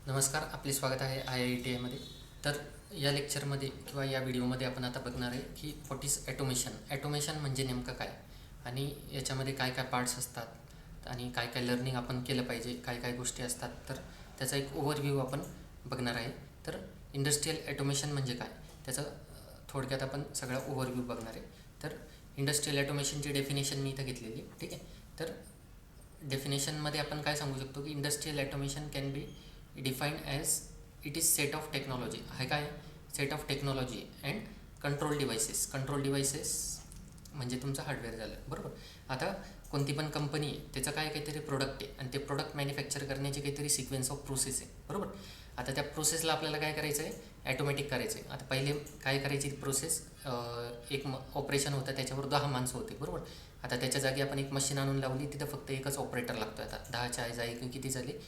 नमस्कार, आपले स्वागत आहे IITमध्ये. तर या लेक्चरमध्ये किंवा या व्हिडिओमध्ये आपण आता बघणार आहे की व्हॉट इज ॲटोमेशन. ॲटोमेशन म्हणजे नेमकं काय आणि याच्यामध्ये काय काय पार्ट्स असतात आणि काय काय लर्निंग आपण केलं पाहिजे, काय काय गोष्टी असतात, तर त्याचा एक ओव्हरव्ह्यू आपण बघणार आहे. तर इंडस्ट्रियल ॲटोमेशन म्हणजे काय, त्याचं थोडक्यात आपण सगळा ओव्हरव्ह्यू बघणार आहे. तर इंडस्ट्रियल ॲटोमेशनची डेफिनेशन मी इथं घेतलेली, ठीक आहे. तर डेफिनेशनमध्ये आपण काय सांगू शकतो की industrial automation can be defined as it is set of technology. आहे काय, set of technology and control devices. Control devices म्हणजे तुमचं हार्डवेअर झालं, बरोबर. आता कोणती पण कंपनी आहे, त्याचं काय काहीतरी प्रोडक्ट आहे आणि ते प्रोडक्ट मॅन्युफॅक्चर करण्याची काहीतरी सिक्वेन्स ऑफ प्रोसेस आहे, बरोबर. आता त्या प्रोसेसला आपल्याला काय करायचं आहे, ॲटोमॅटिक करायचं आहे. आता पहिले काय करायची प्रोसेस, एक ऑपरेशन होतं, त्याच्यावर 10 माणसं होते, बरोबर. आता त्याच्या जागी आपण एक मशीन आणून लावली, तिथं फक्त एकच ऑपरेटर लागतो. आता 10च्या जागी किती झाले,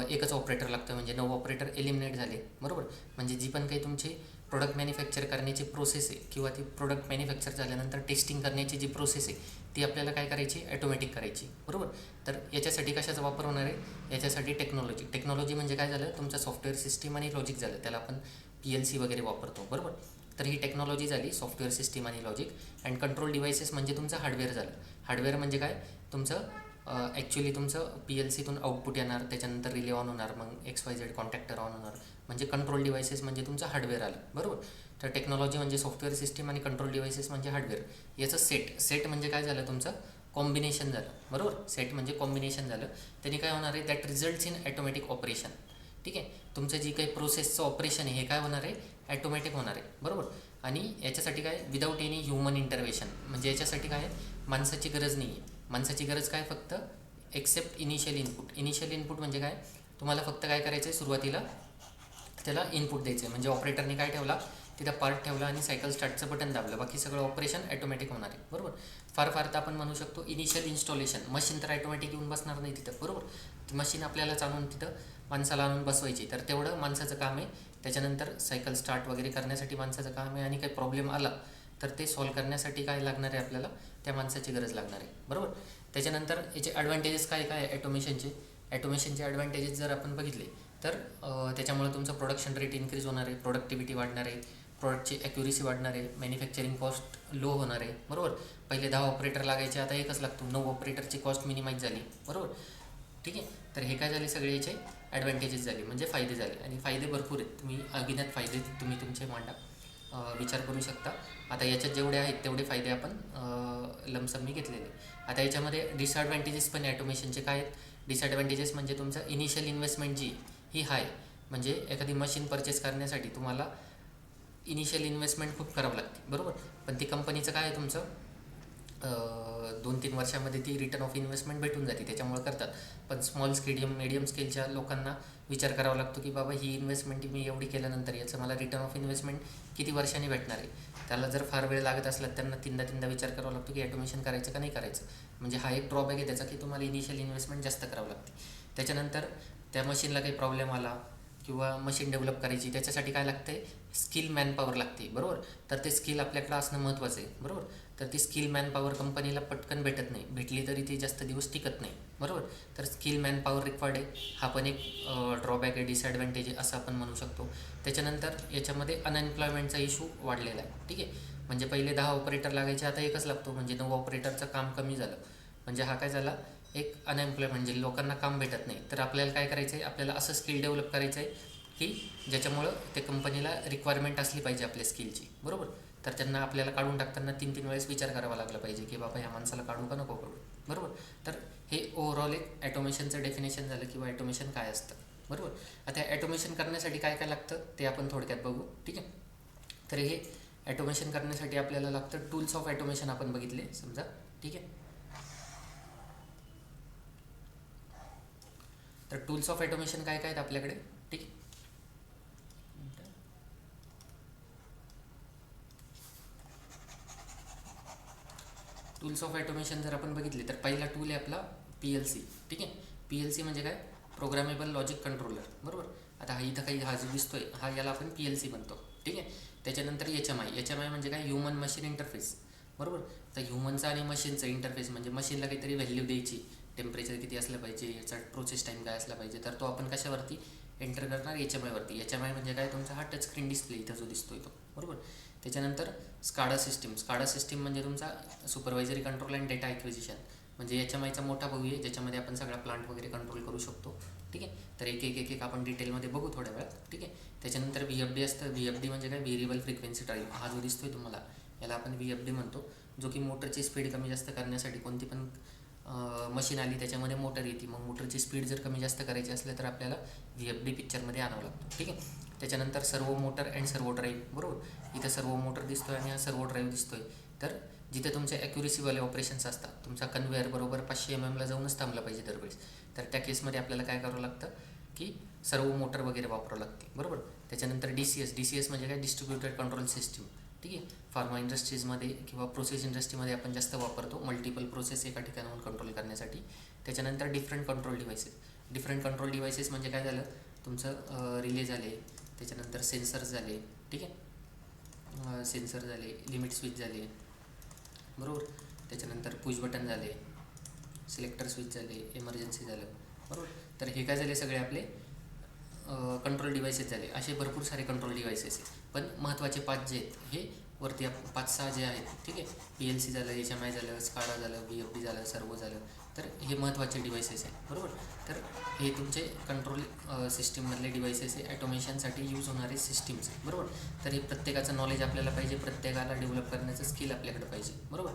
एकच ऑपरेटर लागतं, म्हणजे 9 ऑपरेटर एलिमिनेट झाले, बरोबर. म्हणजे जी पण काही तुमची प्रोडक्ट मॅन्युफॅक्चर करण्याची प्रोसेस आहे किंवा ती प्रोडक्ट मॅन्युफॅक्चर झाल्यानंतर टेस्टिंग करण्याची जी प्रोसेस आहे, ती आपल्याला काय करायची, ॲटोमॅटिक करायची, बरोबर. तर याच्यासाठी कशाचा वापर होणार आहे, याच्यासाठी टेक्नॉलॉजी. टेक्नॉलॉजी म्हणजे काय झालं, तुमचं सॉफ्टवेअर सिस्टीम आणि लॉजिक झालं, त्याला आपण PLC वगैरे वापरतो, बरोबर. तर ही टेक्नॉलॉजी झाली, सॉफ्टवेअर सिस्टीम आणि लॉजिक. अँड कंट्रोल डिव्हायसेस म्हणजे तुमचं हार्डवेअर झालं. हार्डवेअर म्हणजे काय, तुमचं ॲक्च्युली तुमचं PLCतून आउटपुट येणार, त्याच्यानंतर रिले ऑन होणार, मग XYZ कॉन्टॅक्टर ऑन होणार, म्हणजे कंट्रोल डिव्हायसेस म्हणजे तुमचं हार्डवेअर आलं, बरोबर. तर टेक्नॉलॉजी म्हणजे सॉफ्टवेअर सिस्टीम आणि कंट्रोल डिव्हायसेस म्हणजे हार्डवेअर. याचं सेट म्हणजे काय झालं, तुमचं कॉम्बिनेशन झालं, बरोबर. सेट म्हणजे कॉम्बिनेशन झालं. त्यांनी काय होणार आहे, that results in automatic operation, ठीक आहे. तुमचं जी काही प्रोसेसचं ऑपरेशन आहे हे काय होणार आहे, ॲटोमॅटिक होणार आहे, बरोबर. आणि याच्यासाठी काय, विदाऊट एनी ह्युमन इंटरव्हेशन, म्हणजे याच्यासाठी काय, माणसाची गरज नाही आहे. माणसाची गरज काय, फक्त except initial input. Initial input म्हणजे काय, तुम्हाला फक्त काय करायचं आहे, सुरुवातीला त्याला इनपुट द्यायचं आहे. म्हणजे ऑपरेटरने काय ठेवला, तिथं पार्ट ठेवला आणि सायकल स्टार्टचं बटन दाबलं, बाकी सगळं ऑपरेशन ॲटोमॅटिक होणार आहे, बरोबर. फार तर आपण म्हणू शकतो इनिशियल इन्स्टॉलेशन. मशीन तर ॲटोमॅटिक येऊन बसणार नाही तिथं, बरोबर. ती मशीन आपल्याला चालवून तिथं माणसाला आणून बसवायची, तर तेवढं माणसाचं काम आहे. त्याच्यानंतर सायकल स्टार्ट वगैरे करण्यासाठी माणसाचं काम आहे, आणि काही प्रॉब्लेम आला तर ते सॉल्व्ह करण्यासाठी काय लागणार आहे, आपल्याला त्या माणसाची गरज लागणार आहे, बरोबर. त्याच्यानंतर याचे ॲडव्हान्टेजेस काय काय ॲटोमेशनचे. ॲटोमेशनचे ॲडव्हान्टेजेस जर आपण बघितले तर त्याच्यामुळे तुमचं प्रोडक्शन रेट इन्क्रीज होणार आहे, प्रोडक्टिव्हिटी वाढणार आहे, प्रोडक्टची ॲक्युरेसी वाढणार आहे, मॅन्युफॅक्चरिंग कॉस्ट लो होणार आहे, बरोबर. पहिले 10 ऑपरेटर लागायचे, आता एकच लागतो. 9 ऑपरेटरची कॉस्ट मिनिमाइज झाली, बरोबर, ठीक आहे. तर हे काय झाले, सगळे याचे ॲडव्हान्टेजेस झाले, म्हणजे फायदे झाले. आणि फायदे भरपूर आहेत, तुम्ही अगिन्यात फायदे तुम्ही तुमचे मांडा, विचार करू शकता. आता याच्यात जेवढे आहेत तेवढे फायदे आपण लमसम मी घेतलेले. आता याच्यामध्ये डिसॲडव्हान्टेजेस पण ॲटोमेशनचे काय आहेत. डिसॲडव्हान्टेजेस म्हणजे तुमचं इनिशियल इन्व्हेस्टमेंट जी ही हाय, म्हणजे एखादी मशीन परचेस करण्यासाठी तुम्हाला इनिशियल इन्व्हेस्टमेंट खूप करावं लागते, बरोबर. पण ती कंपनीचं काय आहे, तुमचं 2-3 वर्षामध्ये ती रिटर्न ऑफ इन्व्हेस्टमेंट भेटून जाते, त्याच्यामुळे करतात. पण स्मॉल मीडियम स्केलच्या लोकांना विचार करावा लागतो की बाबा ही इन्व्हेस्टमेंट मी एवढी केल्यानंतर याचं मला रिटर्न ऑफ इन्व्हेस्टमेंट किती वर्षांनी भेटणार आहे. त्याला जर फार वेळ लागत असला त्यांना तीनदा विचार करावा लागतो की ॲटोमेशन करायचं का नाही करायचं. म्हणजे हा एक ड्रॉबॅक आहे त्याचा, की तुम्हाला इनिशियल इन्व्हेस्टमेंट जास्त करावं लागते. त्याच्यानंतर त्या मशीनला काही प्रॉब्लेम आला किंवा मशीन डेव्हलप करायची, त्याच्यासाठी काय लागतं आहे, स्किल मॅनपॉवर लागते, बरोबर. तर ते स्किल आपल्याकडं असणं महत्त्वाचं आहे, बरोबर. तर ती स्किल मॅनपॉवर कंपनीला पटकन भेटत नाही, भेटली तरी ती जास्त दिवस टिकत नाही, बरोबर. तर स्किल मॅनपॉवर रिक्वायर्ड आहे, हा पण एक ड्रॉबॅक आहे, डिसॲडव्हान्टेज आहे असं आपण म्हणू शकतो. त्याच्यानंतर याच्यामध्ये अनएम्प्लॉयमेंटचा इशू वाढलेला आहे, ठीक आहे. म्हणजे पहिले 10 ऑपरेटर लागायचे, आता एकच लागतो, म्हणजे 9 ऑपरेटरचं काम कमी झालं. म्हणजे हा काय झाला, एक अनएम्प्लॉयमेंट, म्हणजे लोकांना काम भेटत नाही. तर आपल्याला काय करायचं आहे, आपल्याला असं स्किल डेव्हलप करायचं आहे की ज्याच्यामुळं त्या कंपनीला रिक्वायरमेंट असली पाहिजे आपल्या स्किलची, बरोबर. तर त्यांना आपल्याला काढून टाकताना 3-3 वेळेस विचार करावा लागला पाहिजे की बाबा ह्या माणसाला काढू का नको काढू, बरोबर. तर हे ओव्हरऑल एक ॲटोमेशनचं डेफिनेशन झालं किंवा ॲटोमेशन काय असतं, बरोबर. आता ॲटोमेशन करण्यासाठी काय काय लागतं ते आपण थोडक्यात बघू, ठीक आहे. तर हे ॲटोमेशन करण्यासाठी आपल्याला लागतं टूल्स ऑफ ॲटोमेशन, आपण बघितले समजा, ठीक आहे. तर टूल्स ऑफ ॲटोमेशन काय काय आहेत आपल्याकडे, ठीक आहे. टूल्स ऑफ ॲटोमेशन जर आपण बघितले तर पहिला टूल आहे आपला PLC, ठीक आहे. PLC म्हणजे काय, प्रोग्रामेबल लॉजिक कंट्रोलर, बरोबर. आता हा इथं काही हा जो दिसतोय हा, याला आपण PLC म्हणतो, ठीक आहे. त्याच्यानंतर HMI म्हणजे काय, ह्युमन मशीन इंटरफेस, बरोबर. तर ह्युमनचं आणि मशीनचं इंटरफेस म्हणजे मशीनला काहीतरी व्हॅल्यू द्यायची, टेम्परेचर किती असलं पाहिजे, याचा प्रोसेस टाईम काय असला पाहिजे, तर तो आपण कशावरती एंटर करणार, HMI वरती. HMI म्हणजे काय, तुमचा हा टच स्क्रीन डिस्प्ले इथं जो दिसतोय तो, बरोबर. त्याच्यानंतर स्काडा सिस्टीम म्हणजे तुमचा supervisory control and data acquisition, म्हणजे HMIचा मोठा भाऊ आहे ज्याच्यामध्ये आपण सगळा प्लांट वगैरे कंट्रोल करू शकतो, ठीक आहे. तर एक आपण डिटेलमध्ये बघू थोड्या वेळात, ठीक आहे. त्याच्यानंतर VFD असतं. VFD म्हणजे काय, व्हेरिएबल फ्रिक्वेन्सी ड्राईव्ह. हा जो दिसतोय तुम्हाला याला आपण VFD म्हणतो, जो की मोटरची स्पीड कमी जास्त करण्यासाठी, कोणती पण मशीन आली त्याच्यामध्ये मोटर येते, मग मोटरची स्पीड जर कमी जास्त करायची असलं तर आपल्याला VFD पिक्चरमध्ये आणावं लागतं, ठीक आहे. त्याच्यानंतर सर्वो मोटर अँड सर्वो ड्राईव्ह, बरोबर. इथं सर्वो मोटर दिसतोय आणि हा सर्वो ड्राईव्ह दिसतोय. तर जिथे तुमचे ॲक्युरेसीवाले ऑपरेशन्स असतात, तुमचा कन्वेअर बरोबर 500 mm ला जाऊनच थांबलं पाहिजे दरवेळेस, तर त्या केसमध्ये आपल्याला काय करावं लागतं की सर्वो मोटर वगैरे वापरावं लागते, बरोबर. त्याच्यानंतर DCS म्हणजे काय, डिस्ट्रीब्युटेड कंट्रोल सिस्टीम, ठीक आहे. फार्मा इंडस्ट्रीजमध्ये किंवा प्रोसेस इंडस्ट्रीमध्ये आपण जास्त वापरतो, मल्टिपल प्रोसेस एका ठिकाणाहून कंट्रोल करण्यासाठी. त्याच्यानंतर डिफरंट कंट्रोल डिव्हायसेस म्हणजे काय झालं, तुमचं रिले झाले, त्याच्यानंतर सेन्सर्स झाले, ठीक आहे. सेन्सर झाले, लिमिट स्विच झाले, बरोबर. त्याच्यानंतर पुश बटन झाले, सिलेक्टर स्विच झाले, इमर्जन्सी झालं, बरोबर. तर हे काय झाले, सगळे आपले कंट्रोल डिव्हायसेस झाले. असे भरपूर सारे कंट्रोल डिव्हायसेस आहेत, पण महत्त्वाचे 5 जे आहेत हे वरती 5-6 जे आहेत, ठीक आहे. PLC झालं, HMI झालं, स्काडा झालं, VFD झालं, सर्वो झालं, तर हे महत्त्वाचे डिव्हायसेस आहेत, बरोबर. तर हे तुमचे कंट्रोल सिस्टीममधले डिव्हायसेस आहे, ॲटोमेशनसाठी यूज होणारे सिस्टीम्स, बरोबर. तर हे प्रत्येकाचं नॉलेज आपल्याला पाहिजे, प्रत्येकाला डेव्हलप करण्याचं स्किल आपल्याकडे पाहिजे, बरोबर.